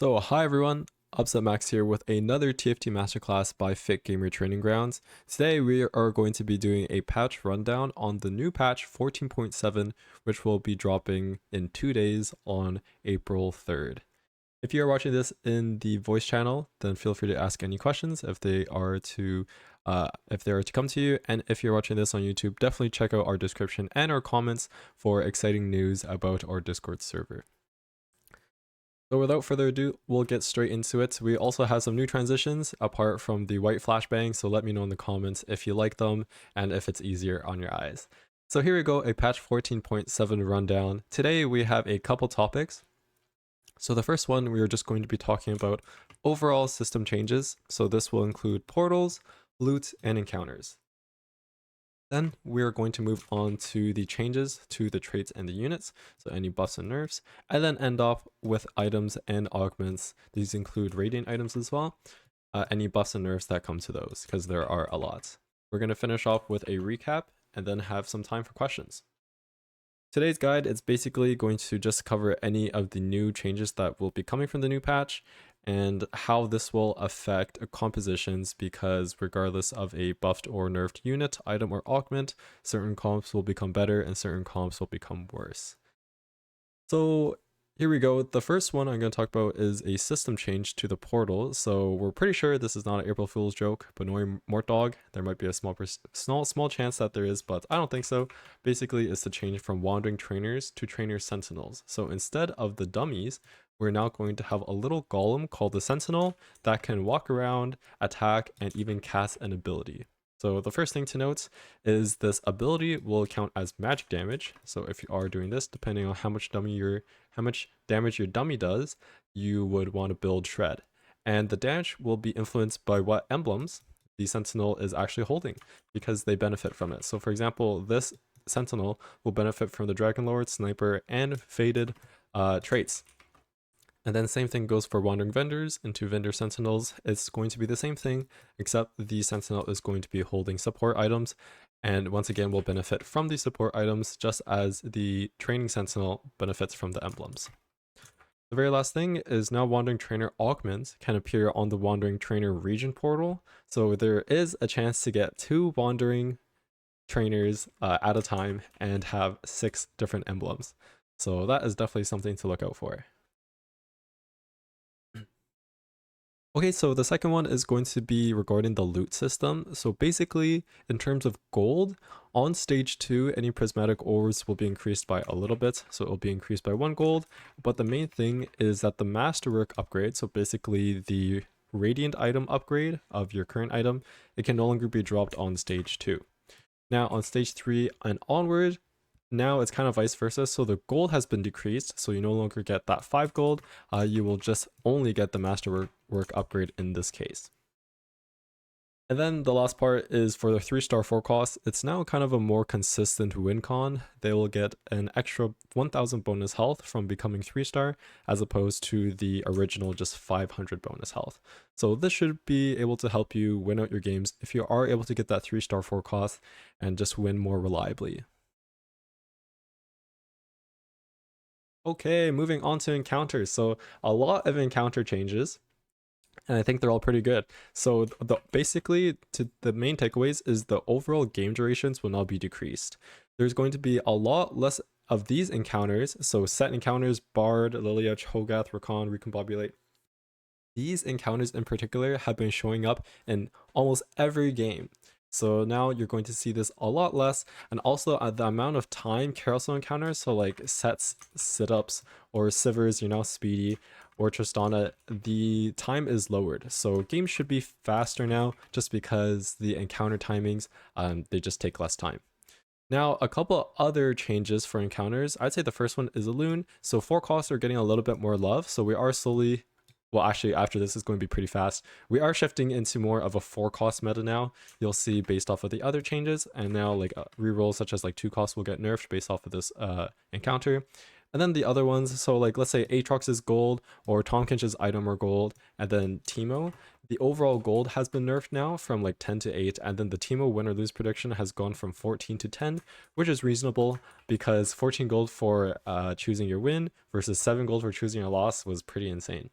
So hi everyone, Upsetmax here with another TFT Masterclass by Fit Gamer Training Grounds. Today we are going to be doing a patch rundown on the new patch 14.7, which will be dropping in 2 days on April 3rd. If you are watching this in the voice channel, then feel free to ask any questions if they are to come to you. And if you're watching this on YouTube, definitely check out our description and our comments for exciting news about our Discord server. So without further ado, we'll get straight into it. We also have some new transitions apart from the white flashbang, so let me know in the comments if you like them and if it's easier on your eyes. So here we go, a patch 14.7 rundown. Today we have a couple topics. So the first one, we are just going to be talking about overall system changes. So this will include portals, loot, and encounters. Then we're going to move on to the changes to the traits and the units, so any buffs and nerfs, and then end off with items and augments. These include radiant items as well, any buffs and nerfs that come to those, because there are a lot. We're going to finish off with a recap and then have some time for questions. Today's guide is basically going to just cover any of the new changes that will be coming from the new patch and how this will affect compositions, because regardless of a buffed or nerfed unit, item, or augment, certain comps will become better and certain comps will become worse. So here we go. The first one I'm going to talk about is a system change to the portal. So we're pretty sure this is not an April Fool's joke, but knowing Mort Dog, there might be a small chance that there is, but I don't think so. Basically, it's the change from wandering trainers to trainer sentinels. So instead of the dummies, we're now going to have a little golem called the Sentinel that can walk around, attack, and even cast an ability. So the first thing to note is this ability will count as magic damage. So if you are doing this, depending on how much damage your dummy does, you would want to build Shred. And the damage will be influenced by what emblems the Sentinel is actually holding, because they benefit from it. So for example, this Sentinel will benefit from the Dragon Lord, Sniper, and Faded traits. And then same thing goes for Wandering Vendors into Vendor Sentinels. It's going to be the same thing, except the Sentinel is going to be holding support items, and once again will benefit from the support items just as the Training Sentinel benefits from the emblems. The very last thing is now Wandering Trainer Augment can appear on the Wandering Trainer region portal, so there is a chance to get 2 Wandering Trainers at a time and have 6 different emblems. So that is definitely something to look out for. Okay, so the second one is going to be regarding the loot system. So basically, in terms of gold, on stage 2, any prismatic ores will be increased by a little bit, so it will be increased by 1 gold. But the main thing is that the masterwork upgrade, so basically the radiant item upgrade of your current item, it can no longer be dropped on stage 2. Now on stage 3 and onward, now it's kind of vice versa. So the gold has been decreased, so you no longer get that 5 gold. You will just only get the masterwork upgrade in this case. And then the last part is for the 3-star forecast. It's now kind of a more consistent win con. They will get an extra 1000 bonus health from becoming 3-star, as opposed to the original just 500 bonus health. So this should be able to help you win out your games if you are able to get that 3-star forecast and just win more reliably. Okay, moving on to encounters. So a lot of encounter changes, and I think they're all pretty good. So basically, the main takeaways is the overall game durations will now be decreased. There's going to be a lot less of these encounters. So set encounters, Bard, Lilia, Cho'Gath, Rakan, Recombobulate. These encounters in particular have been showing up in almost every game. So now you're going to see this a lot less, and also the amount of time carousel encounters, so like sets, sit-ups, or Sivers, you're now speedy, or Tristana, the time is lowered. So games should be faster now, just because the encounter timings, they just take less time. Now, a couple other changes for encounters. I'd say the first one is a loon. So forecasts are getting a little bit more love, so we are slowly, well, actually, after this is going to be pretty fast. We are shifting into more of a 4-cost meta now. You'll see based off of the other changes, and now like rerolls such as like 2 costs will get nerfed based off of this encounter. And then the other ones, so like let's say Aatrox is gold, or Tomkinch's item are gold, and then Teemo. The overall gold has been nerfed now from like 10 to 8, and then the Teemo win or lose prediction has gone from 14 to 10, which is reasonable because 14 gold for choosing your win versus 7 gold for choosing your loss was pretty insane.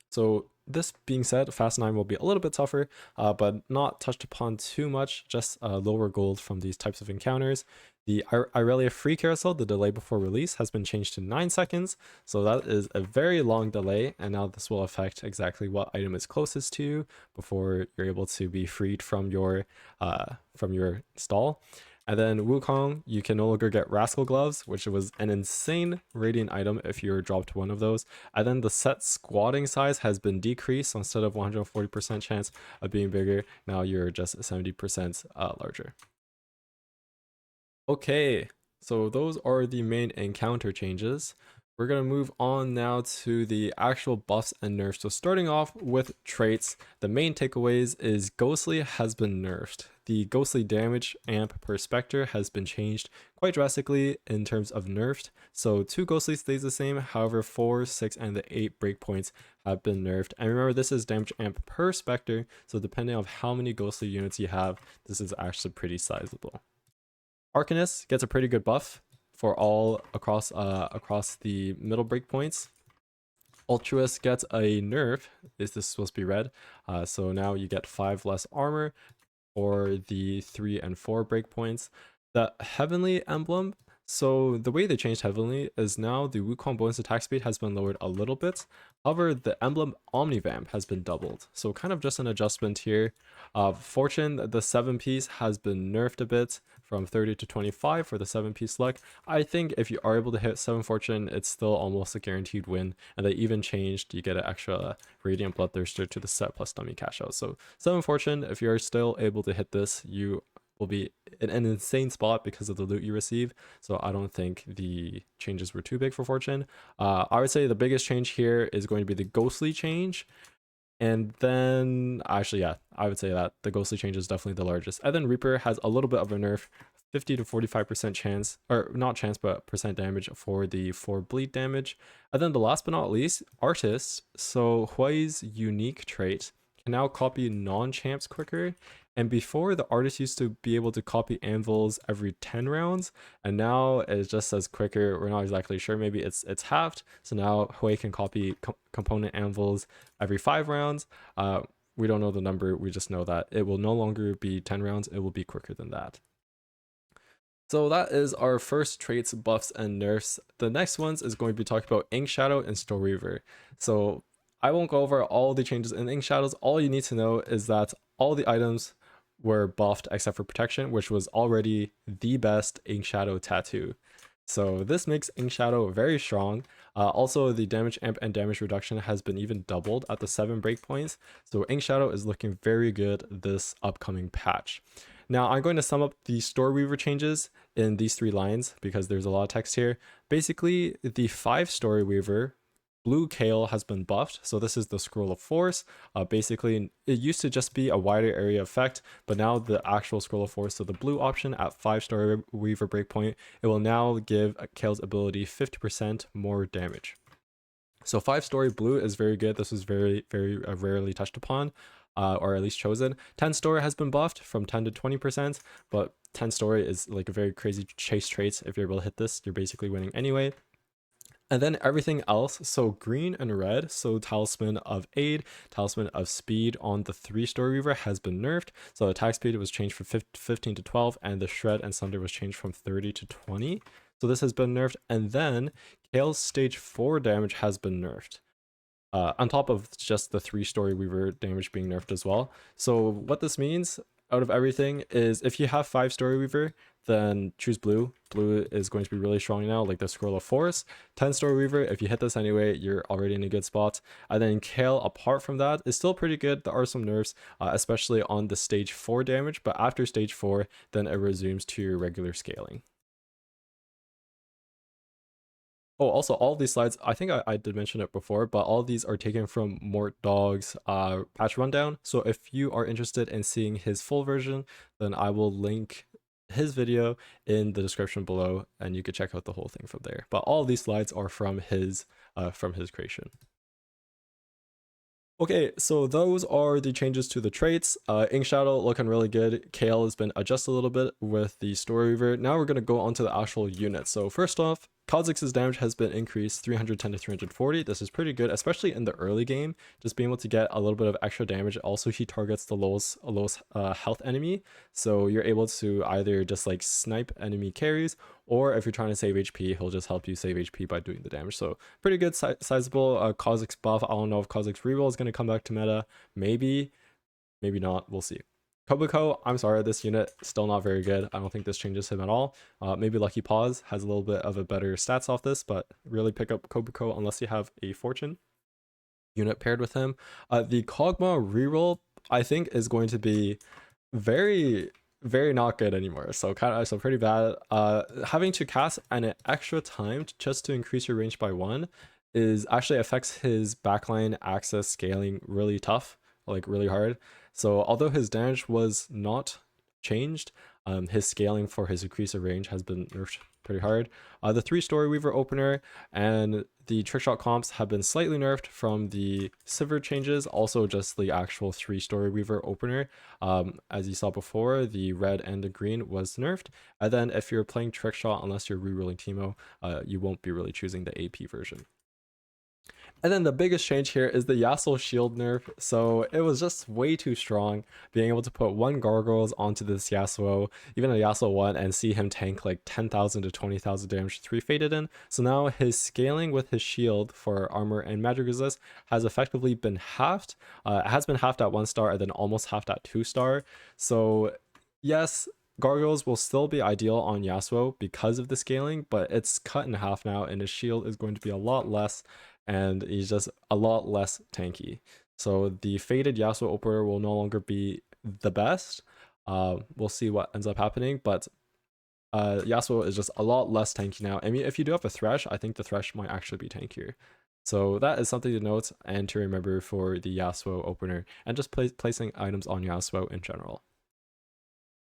So this being said, Fast 9 will be a little bit tougher, but not touched upon too much, just lower gold from these types of encounters. The Irelia free carousel, the delay before release, has been changed to 9 seconds, so that is a very long delay, and now this will affect exactly what item is closest to you before you're able to be freed from your stall. And then Wukong, you can no longer get Rascal Gloves, which was an insane radiant item if you were dropped one of those. And then the set squatting size has been decreased. So instead of 140% chance of being bigger, now you're just 70% larger. Okay, so those are the main encounter changes. We're going to move on now to the actual buffs and nerfs. So starting off with traits, the main takeaways is Ghostly has been nerfed. The Ghostly damage amp per Spectre has been changed quite drastically in terms of nerfed. So 2 Ghostly stays the same, however 4, 6, and the 8 breakpoints have been nerfed. And remember, this is damage amp per Spectre, so depending on how many Ghostly units you have, this is actually pretty sizable. Arcanist gets a pretty good buff for all across the middle breakpoints. Ultruist gets a nerf. Is this supposed to be red? So now you get 5 less armor for the 3 and 4 breakpoints. The Heavenly emblem. So the way they changed Heavenly is now the Wukong bonus attack speed has been lowered a little bit. However, the emblem Omnivamp has been doubled. So kind of just an adjustment here. Fortune, the 7-piece has been nerfed a bit from 30 to 25 for the 7-piece luck. I think if you are able to hit 7 Fortune, it's still almost a guaranteed win. And they even changed, you get an extra Radiant Bloodthirster to the set plus dummy cash out. So 7 Fortune, if you are still able to hit this, you will be in an insane spot because of the loot you receive. So I don't think the changes were too big for Fortune. I would say the biggest change here is going to be the Ghostly change. And then, actually, yeah, I would say that the Ghostly change is definitely the largest. And then Reaper has a little bit of a nerf, 50 to 45% chance, or not chance, but percent damage for the 4 bleed damage. And then the last but not least, Artist. So Hui's unique trait can now copy non-champs quicker. And before, the artist used to be able to copy anvils every 10 rounds, and now it just says quicker. We're not exactly sure. Maybe it's halved. So now Hui can copy component anvils every 5 rounds. We don't know the number. We just know that it will no longer be 10 rounds. It will be quicker than that. So that is our first traits, buffs, and nerfs. The next ones is going to be talking about Ink Shadow and Story Weaver. So I won't go over all the changes in Ink Shadows. All you need to know is that all the items were buffed except for protection, which was already the best Ink Shadow tattoo. So this makes Ink Shadow very strong. Also, the damage amp and damage reduction has been even doubled at the 7 breakpoints. So Ink Shadow is looking very good this upcoming patch. Now I'm going to sum up the Story Weaver changes in these 3 lines because there's a lot of text here. Basically, the 5 Story Weaver Blue Kale has been buffed, so this is the Scroll of Force. Basically, it used to just be a wider area effect, but now the actual Scroll of Force, so the blue option at 5 Story Weaver breakpoint, it will now give Kale's ability 50% more damage. So 5 Story Blue is very good. This was very rarely touched upon, or at least chosen. 10 Story has been buffed from 10 to 20%, but 10 Story is like a very crazy chase trait. If you're able to hit this, you're basically winning anyway. And then everything else, so green and red, so Talisman of Aid, Talisman of Speed on the 3 Story Weaver has been nerfed. So attack speed was changed from 15 to 12, and the Shred and Sunder was changed from 30 to 20. So this has been nerfed. And then Kale's stage 4 damage has been nerfed. On top of just the 3 Story Weaver damage being nerfed as well. So what this means out of everything is if you have 5 Story Weaver, then choose blue. Blue is going to be really strong now, like the Scroll of Force. 10 Story Weaver, if you hit this anyway, you're already in a good spot. And then Kale, apart from that, is still pretty good. There are some nerfs, especially on the stage 4 damage, but after stage 4, then it resumes to your regular scaling. Oh, also, all these slides, I think I did mention it before, but all these are taken from Mort Dog's patch rundown. So if you are interested in seeing his full version, then I will link his video in the description below, and you can check out the whole thing from there. But all these slides are from his creation. Okay, so those are the changes to the traits. Ink Shadow looking really good. Kale has been adjusted a little bit with the Story Weaver. Now we're going to go on to the actual units. So first off, Kha'Zix's damage has been increased 310 to 340. This is pretty good, especially in the early game. Just being able to get a little bit of extra damage. Also, he targets the lowest health enemy, so you're able to either just like snipe enemy carries, or if you're trying to save HP, he'll just help you save HP by doing the damage. So pretty good, sizable Kha'Zix buff. I don't know if Kha'Zix reroll is going to come back to meta. Maybe, maybe not. We'll see. Kobuko, I'm sorry, this unit still not very good. I don't think this changes him at all. Maybe Lucky Paws has a little bit of a better stats off this, but really pick up Kobuko unless you have a Fortune unit paired with him. The Kog'Maw reroll, I think, is going to be very, very not good anymore. So pretty bad. Having to cast an extra time just to increase your range by 1 is actually affects his backline access scaling really tough, like really hard. So although his damage was not changed, his scaling for his increase of range has been nerfed pretty hard. The 3 Story Weaver opener and the trickshot comps have been slightly nerfed from the Sivir changes. Also just the actual 3 Story Weaver opener. As you saw before, the red and the green was nerfed. And then if you're playing trickshot, unless you're rerolling Teemo, you won't be really choosing the AP version. And then the biggest change here is the Yasuo shield nerf. So it was just way too strong being able to put 1 gargoyles onto this Yasuo, even a Yasuo 1, and see him tank like 10,000 to 20,000 damage 3 faded in. So now his scaling with his shield for armor and magic resist has effectively been halved. It has been halved at 1 star and then almost halved at 2 star. So yes, gargoyles will still be ideal on Yasuo because of the scaling, but it's cut in half now and his shield is going to be a lot less, and he's just a lot less tanky. So the faded Yasuo opener will no longer be the best. We'll see what ends up happening, but Yasuo is just a lot less tanky now. I mean, if you do have a Thresh, I think the Thresh might actually be tankier. So that is something to note and to remember for the Yasuo opener, and just placing items on Yasuo in general.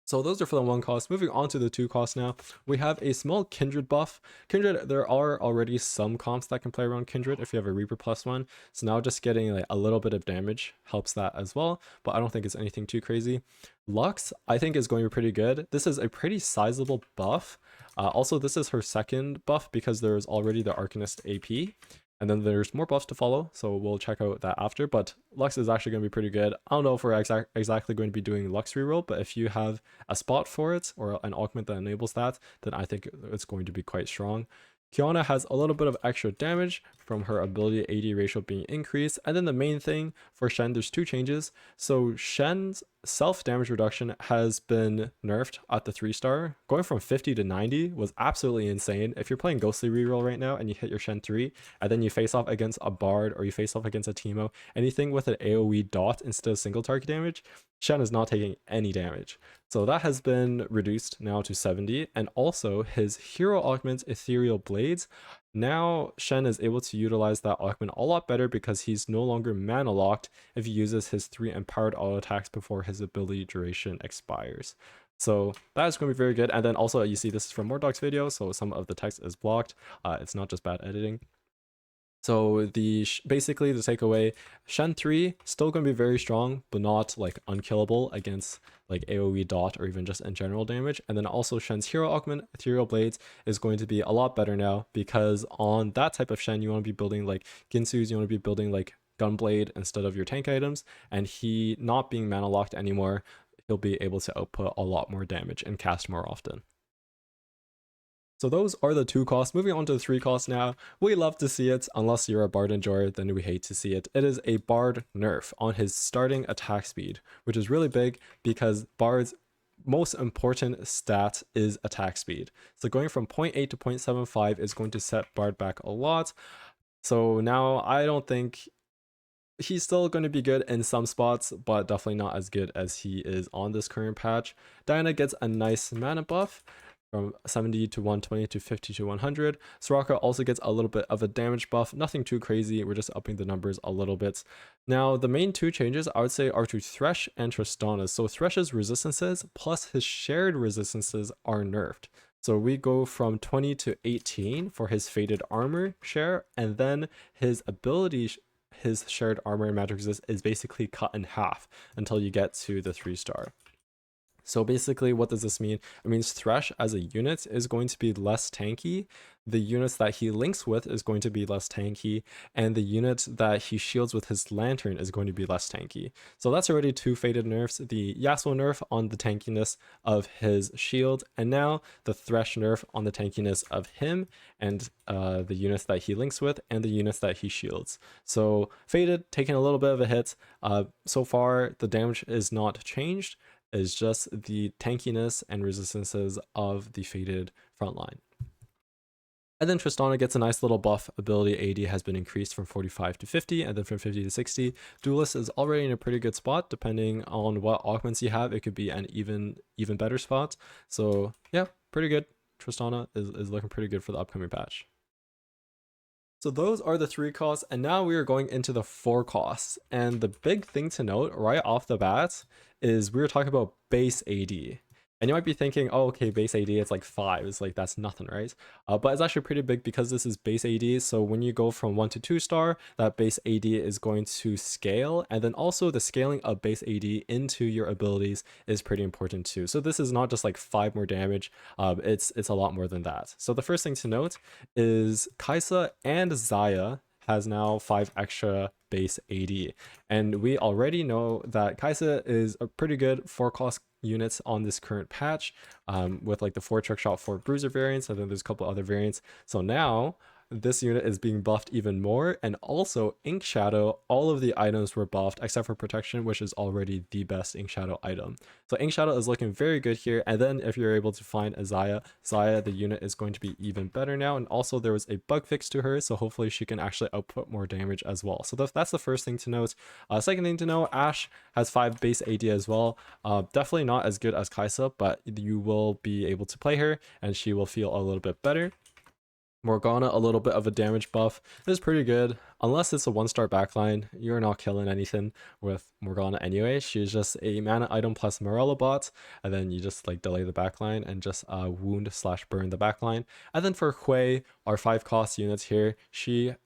So those are for the 1 cost. Moving on to the 2 cost now, we have a small Kindred buff. Kindred, there are already some comps that can play around Kindred if you have a Reaper +1. So now just getting like a little bit of damage helps that as well, but I don't think it's anything too crazy. Lux, I think, is going to be pretty good. This is a pretty sizable buff. Also, this is her second buff because there's already the Arcanist AP. And then there's more buffs to follow, so we'll check out that after. But Lux is actually going to be pretty good. I don't know if we're exactly going to be doing Lux reroll, but if you have a spot for it or an augment that enables that, then I think it's going to be quite strong. Kiana has a little bit of extra damage from her ability AD ratio being increased. And then the main thing for Shen, there's 2 changes. So Shen's self damage reduction has been nerfed at the 3 star. Going from 50 to 90 was absolutely insane. If you're playing Ghostly reroll right now and you hit your Shen 3 and then you face off against a Bard or you face off against a Teemo, anything with an AoE dot instead of single target damage, Shen is not taking any damage. So that has been reduced now to 70, and also his hero augment Ethereal Blades. Now Shen is able to utilize that augment a lot better because he's no longer mana locked if he uses his 3 empowered auto attacks before his ability duration expires. So that is going to be very good. And then also you see this is from Mordoc's video, so some of the text is blocked. It's not just bad editing. So basically the takeaway, Shen 3 still going to be very strong, but not like unkillable against like AoE dot or even just in general damage. And then also Shen's hero augment, Ethereal Blades, is going to be a lot better now because on that type of Shen, you want to be building like Ginsu's, you want to be building like Gunblade instead of your tank items. And he not being mana locked anymore, he'll be able to output a lot more damage and cast more often. So those are the 2 costs. Moving on to the 3 costs now. We love to see it. Unless you're a Bard enjoyer, then we hate to see it. It is a Bard nerf on his starting attack speed, which is really big because Bard's most important stat is attack speed. So going from 0.8 to 0.75 is going to set Bard back a lot. So now I don't think he's still going to be good in some spots, but definitely not as good as he is on this current patch. Diana gets a nice mana buff from 70 to 120 to 50 to 100. Soraka also gets a little bit of a damage buff, nothing too crazy, we're just upping the numbers a little bit. Now the main 2 changes I would say are to Thresh and Tristana's. So Thresh's resistances plus his shared resistances are nerfed. So we go from 20 to 18 for his faded armor share, and then his ability, his shared armor and magic resist is basically cut in half until you get to the 3 star. So basically, what does this mean? It means Thresh as a unit is going to be less tanky. The units that he links with is going to be less tanky, and the unit that he shields with his lantern is going to be less tanky. So that's already two faded nerfs: the Yasuo nerf on the tankiness of his shield, and now the Thresh nerf on the tankiness of him and the units that he links with and the units that he shields. So faded, taking a little bit of a hit. So far, the damage is not changed, is just the tankiness and resistances of the faded frontline. And then Tristana gets a nice little buff. Ability AD has been increased from 45 to 50, and then from 50 to 60. Duelist is already in a pretty good spot. Depending on what augments you have, it could be an even better spot. So yeah, pretty good. Tristana is looking pretty good for the upcoming patch. So those are the 3 costs, and now we are going into the 4 costs. And the big thing to note right off the bat is we were talking about base AD. And you might be thinking, oh, okay, base AD, it's like 5. It's like, that's nothing, right? But it's actually pretty big because this is base AD. So when you go from 1 to 2 star, that base AD is going to scale. And then also the scaling of base AD into your abilities is pretty important too. So this is not just like 5 more damage. It's a lot more than that. So the first thing to note is Kaisa and Xayah has now 5 extra base AD. And we already know that Kaisa is a pretty good 4 cost units on this current patch, with like the 4 trick shot, 4 bruiser variants, and then there's a couple other variants. So now this unit is being buffed even more, and also Ink Shadow, all of the items were buffed except for protection, which is already the best Ink Shadow item. So Ink Shadow is looking very good here, and then if you're able to find a Xayah, the unit is going to be even better now, and also there was a bug fix to her, so hopefully she can actually output more damage as well. So that's the first thing to note. Second thing to know, Ashe has 5 base AD as well. Definitely not as good as Kaisa, but you will be able to play her, and she will feel a little bit better. Morgana, a little bit of a damage buff. This is pretty good. Unless it's a 1-star backline, you're not killing anything with Morgana anyway. She's just a mana item plus Morello bot, and then you just like delay the backline and just wound / burn the backline. And then for Hui, our 5 cost units here, he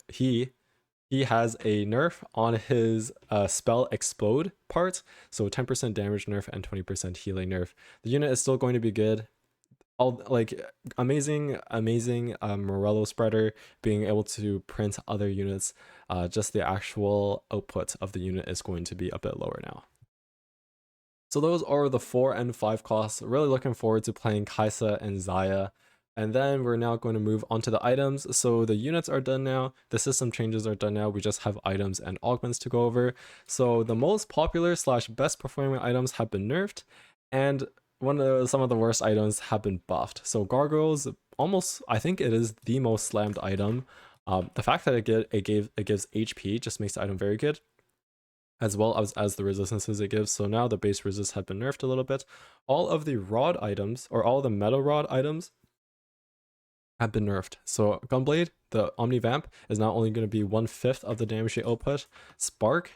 has a nerf on his spell explode part, so 10% damage nerf and 20% healing nerf. The unit is still going to be good. All like amazing Morello spreader, being able to print other units. Just the actual output of the unit is going to be a bit lower now. So those are the 4 and 5 costs. Really looking forward to playing Kaisa and Xayah. And then we're now going to move on to the items. So the units are done now. The system changes are done now. We just have items and augments to go over. So the most popular / best performing items have been nerfed, and some of the worst items have been buffed. So Gargoyles, almost, I think it is the most slammed item. The fact that it gives HP just makes the item very good, as well as the resistances it gives. So now the base resist have been nerfed a little bit. All of the rod items, or all the metal rod items, have been nerfed. So Gunblade, the Omni Vamp, is now only going to be 1/5 of the damage they output. Spark,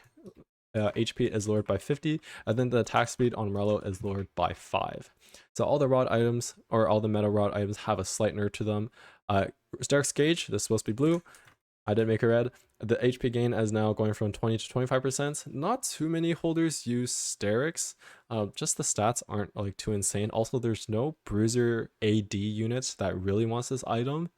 HP is lowered by 50, and then the attack speed on Morello is lowered by 5. So all the rod items, or all the metal rod items, have a slight nerf to them. Stark's Gauge, this is supposed to be blue. I did make it red. The HP gain is now going from 20 to 25%. Not too many holders use Sterix. Just the stats aren't like too insane. Also, there's no bruiser AD units that really wants this item.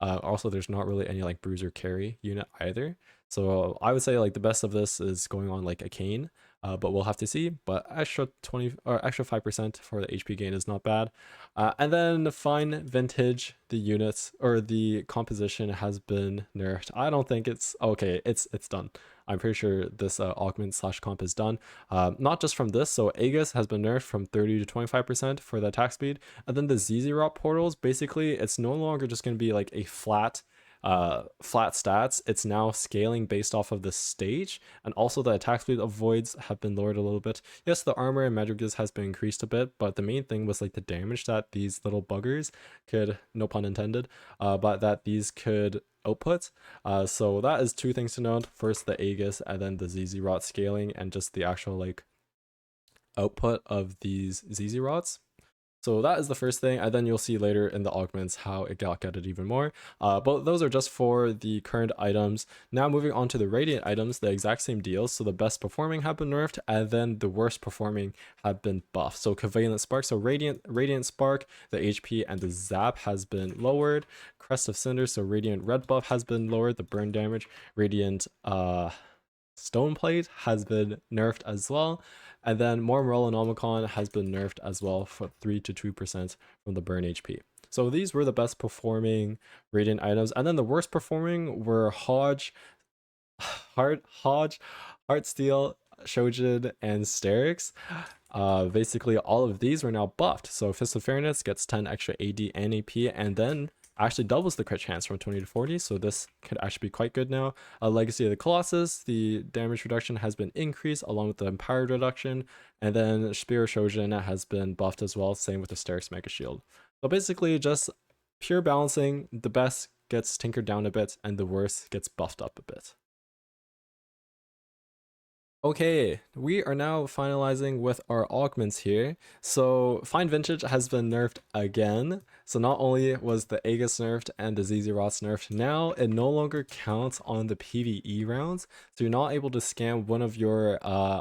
Also, there's not really any like bruiser carry unit either. So I would say like the best of this is going on like a Kane, but we'll have to see. But extra 20 or extra 5% for the HP gain is not bad. And then fine vintage, the units or the composition has been nerfed. I don't think it's okay. It's done. I'm pretty sure this augment / comp is done. Not just from this. So Aegis has been nerfed from 30 to 25% for the attack speed. And then the ZZ Rot portals, basically it's no longer just going to be like a flat stats. It's now scaling based off of the stage, and also the attack speed of voids have been lowered a little bit. Yes, the armor and magic use has been increased a bit, but the main thing was like the damage that these little buggers could, no pun intended, but that these could output. So that is 2 things to note. First, the Aegis, and then the ZZ Rot scaling, and just the actual like output of these ZZ Rots. So that is the first thing, and then you'll see later in the augments how it got gutted even more. But those are just for the current items. Now moving on to the radiant items, the exact same deal. So the best performing have been nerfed, and then the worst performing have been buffed. So Covalent Spark, so Radiant Spark, the HP and the Zap has been lowered. Crest of Cinder, so Radiant Red buff has been lowered. The burn damage, Radiant Stone Plate has been nerfed as well. And then more Morellonomicon has been nerfed as well for 3 to 2% from the burn HP. So these were the best performing Radiant items. And then the worst performing were Hodge, Heartsteel, Shojin, and Sterix. Basically all of these were now buffed. So Fist of Fairness gets 10 extra AD and AP, and then actually doubles the crit chance from 20 to 40, so this could actually be quite good now. Legacy of the Colossus, the damage reduction has been increased along with the empowered reduction, and then Spear Shojin has been buffed as well, same with the Sterix Mega Shield. So basically just pure balancing, the best gets tinkered down a bit and the worst gets buffed up a bit. Okay, we are now finalizing with our augments here. So Fine Vintage has been nerfed again. So not only was the Aegis nerfed and the ZZ Rots nerfed, now it no longer counts on the PvE rounds. So you're not able to scam one of your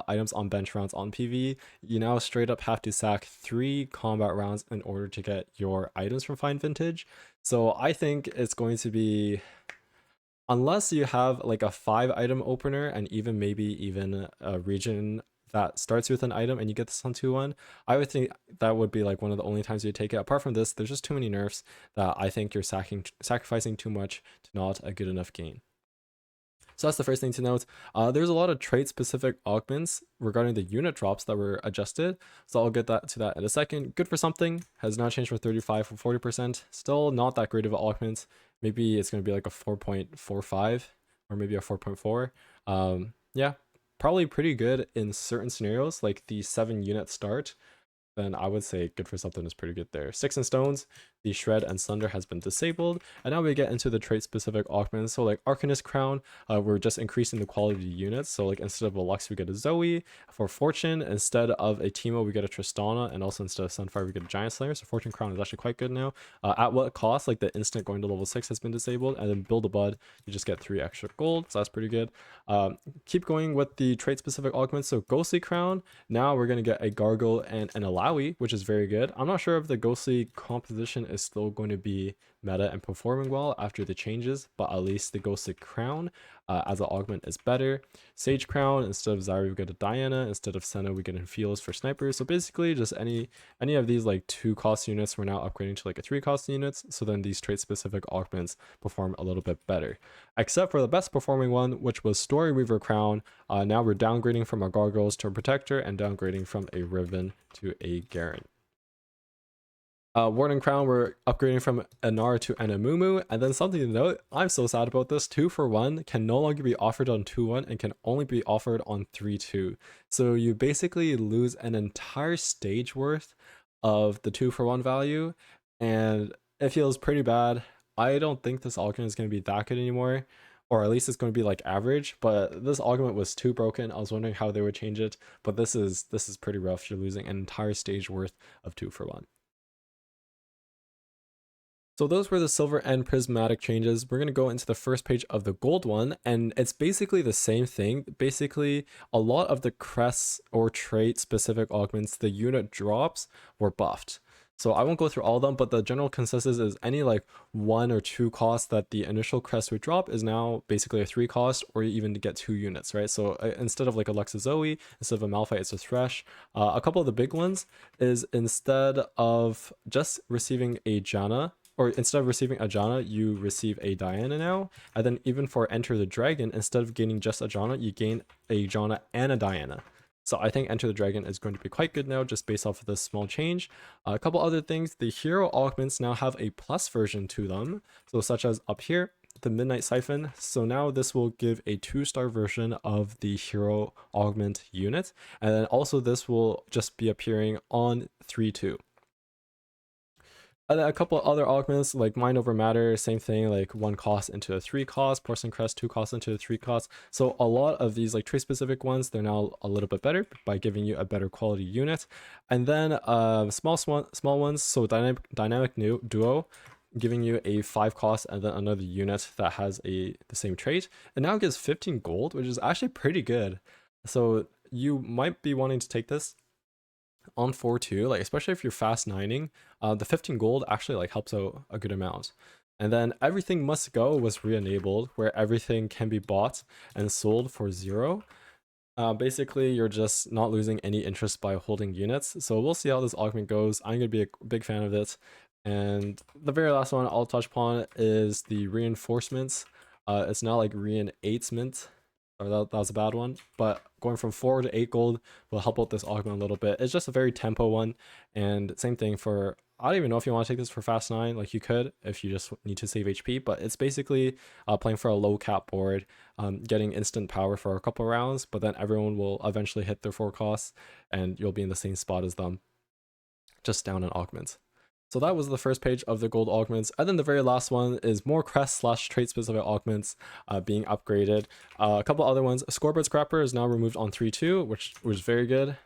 items on bench rounds on PvE. You now straight up have to sack 3 combat rounds in order to get your items from Fine Vintage. So I think it's going to be, unless you have like a 5 item opener and even maybe even a region that starts with an item and you get this on 2-1, I would think that would be like one of the only times you take it. Apart from this, there's just too many nerfs that I think you're sacrificing too much to not a good enough gain. So that's the first thing to note. There's a lot of trait specific augments regarding the unit drops that were adjusted. So I'll get to that in a second. Good for something has now changed from 35 from 40%. Still not that great of an augment. Maybe it's going to be like a 4.45 or maybe a 4.4. Yeah, probably pretty good in certain scenarios, like the 7 unit start. Then I would say good for something is pretty good there. Sticks and Stones, the Shred and Sunder has been disabled. And now we get into the trait specific augments. So like Arcanist Crown, we're just increasing the quality units. So like instead of a Lux, we get a Zoe. For Fortune, instead of a Teemo, we get a Tristana. And also instead of Sunfire, we get a Giant Slayer. So Fortune Crown is actually quite good now. At what cost? Like the instant going to level 6 has been disabled. And then Build a Bud, you just get 3 extra gold. So that's pretty good. Keep going with the trait specific augments. So Ghostly Crown, now we're going to get a Gargle and an Alawi, which is very good. I'm not sure if the Ghostly composition is still going to be meta and performing well after the changes, but at least the Ghostly Crown as an augment is better. Sage Crown, instead of Zyra we get a Diana, instead of Senna we get Infios for snipers. So basically just any of these like 2 cost units we're now upgrading to like a 3 cost units, so then these trait specific augments perform a little bit better. Except for the best performing one, which was Story Weaver Crown. Now we're downgrading from a Gargoyles to a Protector and downgrading from a Riven to a Garen. Warden Crown, we're upgrading from Anar to Anamumu. And then something to note, I'm so sad about this, 2 for 1 can no longer be offered on 2-1 and can only be offered on 3-2. So you basically lose an entire stage worth of the 2 for 1 value, and it feels pretty bad. I don't think this augment is going to be that good anymore, or at least it's going to be like average, but this augment was too broken. I was wondering how they would change it, but this is pretty rough. You're losing an entire stage worth of 2 for 1. So those were the silver and prismatic changes. We're going to go into the first page of the gold one, and it's basically the same thing. Basically, a lot of the crests or trait specific augments, the unit drops were buffed. So I won't go through all of them, but the general consensus is any like 1 or 2 cost that the initial crest would drop is now basically a 3 cost, or even to get 2 units, right? So instead of like a Luxa Zoe, instead of a Malphite, it's a Thresh. A couple of the big ones is instead of just receiving a Janna, or instead of receiving a Janna, you receive a Diana now. And then even for Enter the Dragon, instead of gaining just a Janna, you gain a Janna and a Diana. So I think Enter the Dragon is going to be quite good now, just based off of this small change. A couple other things, the hero augments now have a plus version to them. So such as up here, the Midnight Siphon. So now this will give a 2-star version of the hero augment unit. And then also this will just be appearing on 3-2. And then a couple other augments like Mind Over Matter, same thing, like 1 cost into a 3 cost, Porcelain Crest 2 cost into a 3 cost. So a lot of these like trait specific ones, they're now a little bit better by giving you a better quality unit. And then small ones, so dynamic duo, giving you a 5 cost and then another unit that has the same trait. And now it gives 15 gold, which is actually pretty good. So you might be wanting to take this on 4-2, like especially if you're fast nining, the 15 gold actually like helps out a good amount. And then everything must go was re-enabled, where everything can be bought and sold for 0. Basically, you're just not losing any interest by holding units. So we'll see how this augment goes. I'm gonna be a big fan of it. And the very last one I'll touch upon is the reinforcements. It's now like reinforcement, or that was a bad one, but going from 4 to 8 gold will help out this augment a little bit. It's just a very tempo one, and same thing for, I don't even know if you want to take this for fast 9, like you could if you just need to save HP, but it's basically playing for a low cap board, getting instant power for a couple rounds, but then everyone will eventually hit their 4 costs and you'll be in the same spot as them, just down an augment. So that was the first page of the gold augments. And then the very last one is more crest / trait specific augments being upgraded. A couple other ones. Scoreboard Scrapper is now removed on 3-2, which was very good.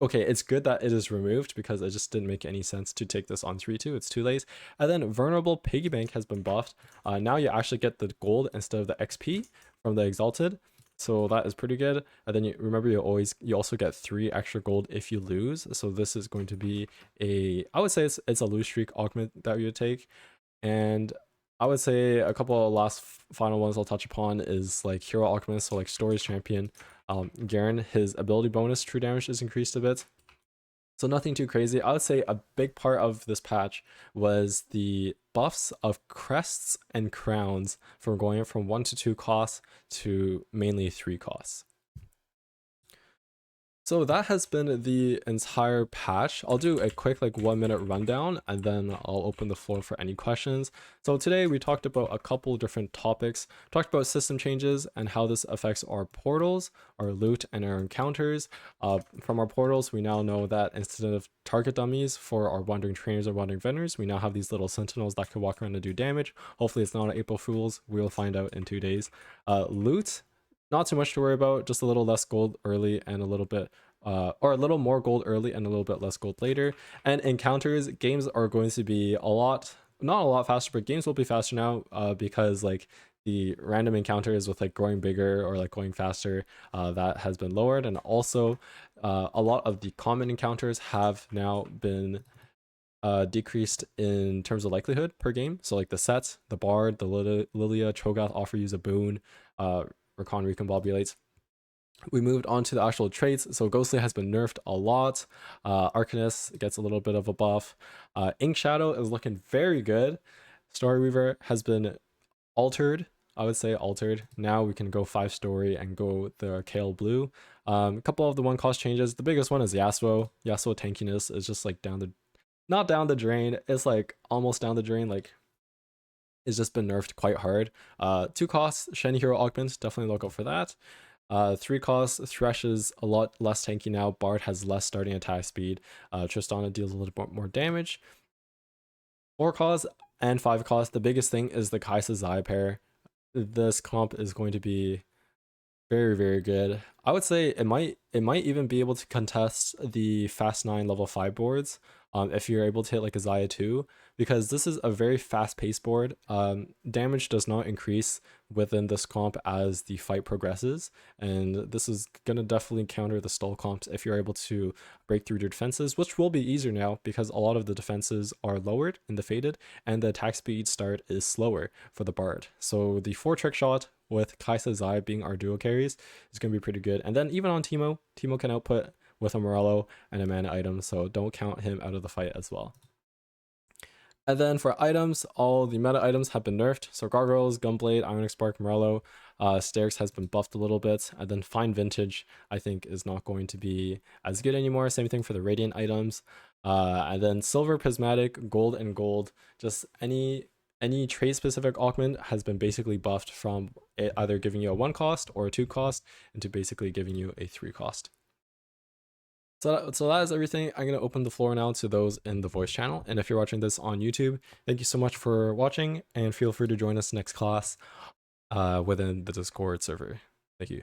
Okay, it's good that it is removed because it just didn't make any sense to take this on 3-2. It's too late. And then Vulnerable Piggy Bank has been buffed. Now you actually get the gold instead of the XP from the Exalted. So that is pretty good. And then you remember you also get 3 extra gold if you lose. So this is going to be I would say it's a lose streak augment that you would take. And I would say a couple of last final ones I'll touch upon is like hero augments. So like Stories Champion, Garen, his ability bonus true damage is increased a bit. So nothing too crazy. I would say a big part of this patch was the buffs of crests and crowns from going from 1 to 2 costs to mainly 3 costs. So that has been the entire patch. I'll do a quick like 1-minute rundown and then I'll open the floor for any questions. So today we talked about a couple different topics. Talked about system changes and how this affects our portals, our loot, and our encounters. From our portals, we now know that instead of target dummies for our wandering trainers or wandering vendors, we now have these little sentinels that can walk around and do damage. Hopefully it's not an April Fool's. We'll find out in 2 days. Loot, not too much to worry about, just a little less gold early and a little bit or a little more gold early and a little bit less gold later. And encounters, games are going to be not a lot faster, but games will be faster now because like the random encounters with like growing bigger or like going faster, that has been lowered. And also a lot of the common encounters have now been decreased in terms of likelihood per game. So like the Set, the Bard, the Lilia, Cho'Gath offer use a boon, Rakan Recombobulates. We moved on to the actual traits. So Ghostly has been nerfed a lot. Arcanist gets a little bit of a buff. Ink Shadow is looking very good. Story Weaver has been altered. I would say altered. Now we can go 5-story and go the Kale Blue. A couple of the 1-cost changes. The biggest one is Yasuo. Yasuo tankiness is just like not down the drain. It's like almost down the drain. Like it's just been nerfed quite hard. 2 costs, Shen Hero Augment, definitely look out for that. 3 costs, Thresh is a lot less tanky now. Bard has less starting attack speed. Tristana deals a little bit more damage. 4 costs and 5 costs, the biggest thing is the Kaisa Zaya pair. This comp is going to be very, very good. I would say it might even be able to contest the Fast 9 level 5 boards if you're able to hit like a Zaya 2, because this is a very fast-paced board. Damage does not increase within this comp as the fight progresses, and this is going to definitely counter the stall comps if you're able to break through your defenses, which will be easier now because a lot of the defenses are lowered in the Faded, and the attack speed start is slower for the Bard. So the 4-trick shot with Kaisa Zaya being our duo carries is going to be pretty good. And then even on Teemo can output with a Morello and a mana item, so don't count him out of the fight as well. And then for items, all the meta items have been nerfed. So Gargoyles, Gunblade, Ionic Spark, Morello, Sterix has been buffed a little bit. And then Fine Vintage, I think, is not going to be as good anymore. Same thing for the Radiant items. And then Silver, Prismatic, Gold, and Gold, just any trait specific augment has been basically buffed from it either giving you a 1 cost or a 2 cost into basically giving you a 3 cost. So that is everything. I'm going to open the floor now to those in the voice channel. And if you're watching this on YouTube, thank you so much for watching, and feel free to join us next class within the Discord server. Thank you.